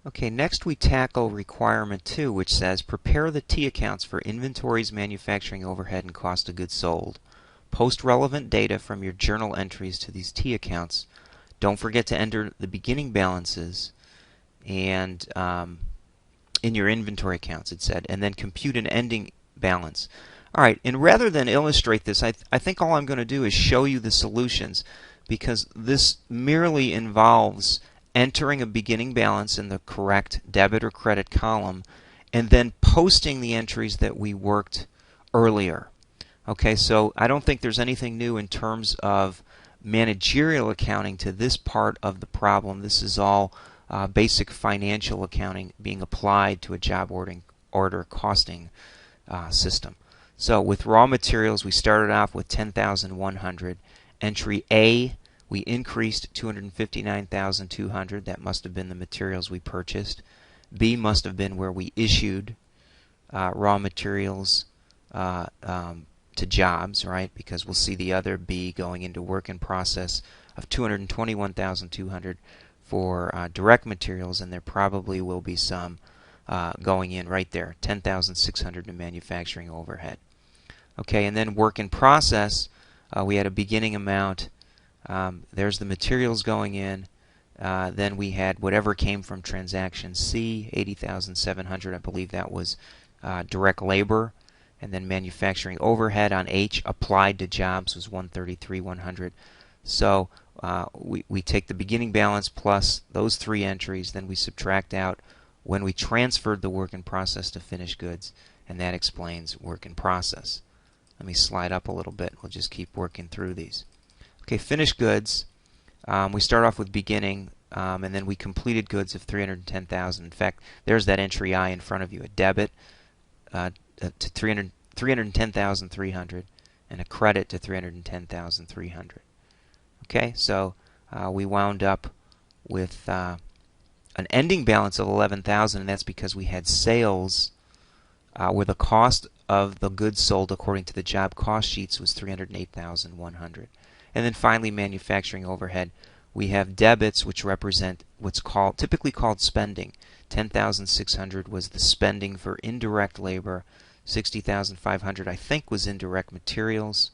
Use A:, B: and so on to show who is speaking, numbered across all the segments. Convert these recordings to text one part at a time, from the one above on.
A: Okay, next we tackle requirement 2, which says prepare the T accounts for inventories, manufacturing overhead, and cost of goods sold. Post relevant data from your journal entries to these T accounts. Don't forget to enter the beginning balances and in your inventory accounts, it said, and then compute an ending balance. All right, and rather than illustrate this, I think all I'm going to do is show you the solutions, because this merely involves entering a beginning balance in the correct debit or credit column and then posting the entries that we worked earlier. Okay, so I don't think there's anything new in terms of managerial accounting to this part of the problem. This is all basic financial accounting being applied to a job order costing system. So with raw materials, we started off with 10,100. Entry A, we increased 259,200. That must have been the materials we purchased. B must have been where we issued raw materials to jobs, right? Because we'll see the other B going into work in process of 221,200 for direct materials, and there probably will be some going in right there, 10,600 in manufacturing overhead. Okay, and then work in process, we had a beginning amount. There's the materials going in. Then we had whatever came from transaction C, 80,700. I believe that was direct labor. And then manufacturing overhead on H applied to jobs was 133,100. So we take the beginning balance plus those three entries, then we subtract out when we transferred the work in process to finished goods, and that explains work in process. Let me slide up a little bit. We'll just keep working through these. Okay, finished goods. We start off with beginning, and then we completed goods of 310,000. In fact, there's that entry I in front of you, a debit to 310,300 and a credit to 310,300. Okay, so we wound up with an ending balance of 11,000, and that's because we had sales where the cost of the goods sold according to the job cost sheets was 308,100. And then finally, manufacturing overhead. We have debits, which represent what's typically called spending. 10,600 was the spending for indirect labor. 60,500 I think was indirect materials.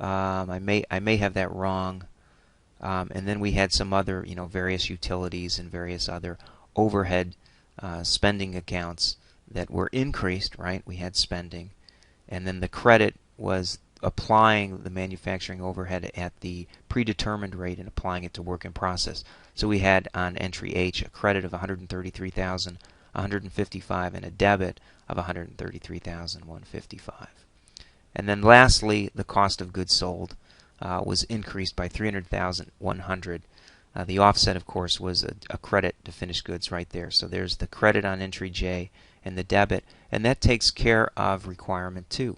A: I may have that wrong. And then we had some other, various utilities and various other overhead spending accounts that were increased, right? We had spending. And then the credit was applying the manufacturing overhead at the predetermined rate and applying it to work in process. So we had on entry H a credit of 133,155 and a debit of 133,155. And then lastly, the cost of goods sold was increased by 300,100. The offset, of course, was a credit to finished goods right there. So there's the credit on entry J and the debit, and that takes care of requirement 2.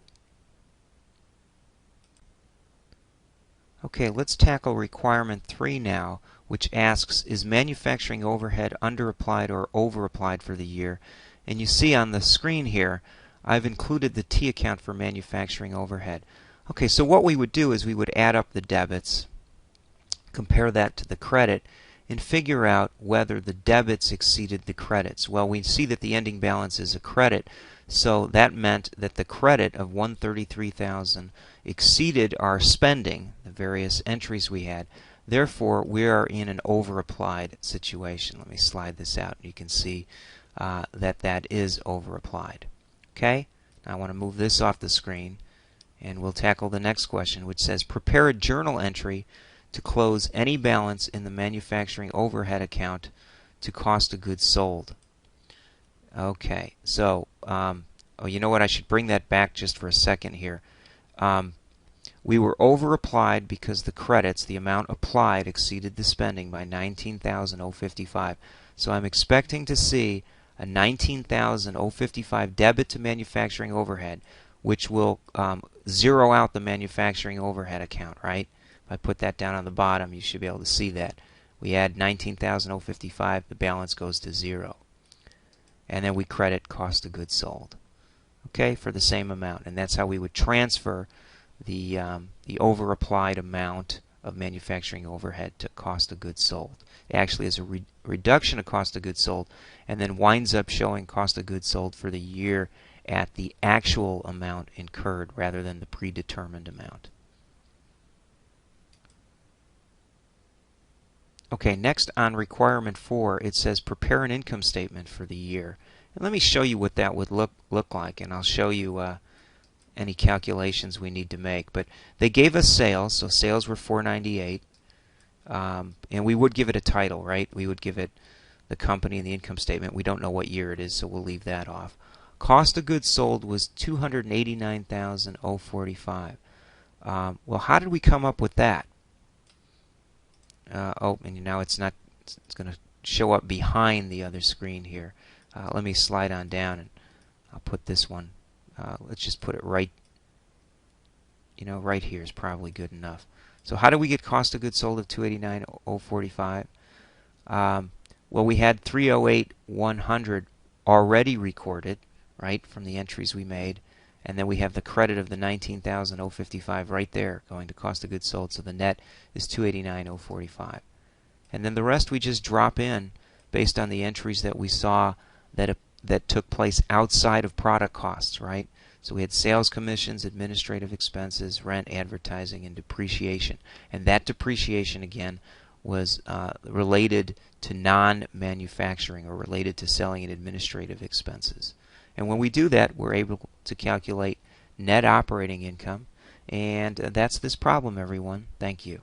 A: Okay, let's tackle requirement 3 now, which asks, is manufacturing overhead underapplied or overapplied for the year? And you see on the screen here, I've included the T account for manufacturing overhead. Okay, so what we would do is we would add up the debits, compare that to the credit, and figure out whether the debits exceeded the credits. Well, we see that the ending balance is a credit, so that meant that the credit of 133,000 exceeded our spending, the various entries we had. Therefore, we are in an overapplied situation. Let me slide this out. You can see that is overapplied. Okay? Now I want to move this off the screen, and we'll tackle the next question, which says prepare a journal entry to close any balance in the manufacturing overhead account to cost of goods sold. Okay, so you know what? I should bring that back just for a second here. We were overapplied because the credits, the amount applied, exceeded the spending by 19,055. So I'm expecting to see a 19,055 debit to manufacturing overhead, which will zero out the manufacturing overhead account, right? If I put that down on the bottom, you should be able to see that. We add 19,055, the balance goes to 0. And then we credit cost of goods sold, okay, for the same amount. And that's how we would transfer the overapplied amount of manufacturing overhead to cost of goods sold. It actually is a reduction of cost of goods sold, and then winds up showing cost of goods sold for the year at the actual amount incurred rather than the predetermined amount. Okay, next on requirement 4, it says prepare an income statement for the year. And let me show you what that would look like, and I'll show you any calculations we need to make. But they gave us sales, so sales were $498, and we would give it a title, right? We would give it the company and the income statement. We don't know what year it is, so we'll leave that off. Cost of goods sold was $289,045. Well, how did we come up with that? And now it's not. It's going to show up behind the other screen here. Let me slide on down, and I'll put this one. Let's just put it right. Right here is probably good enough. So how do we get cost of goods sold of $289,045? Well, we had $308,100 already recorded, right, from the entries we made, and then we have the credit of the $19,055 right there going to cost of goods sold. So the net is $289,045, and then the rest we just drop in based on the entries that we saw that took place outside of product costs, right? So we had sales commissions, administrative expenses, rent, advertising, and depreciation. And that depreciation, again, was related to non-manufacturing or related to selling and administrative expenses. And when we do that, we're able to calculate net operating income. And that's this problem, everyone. Thank you.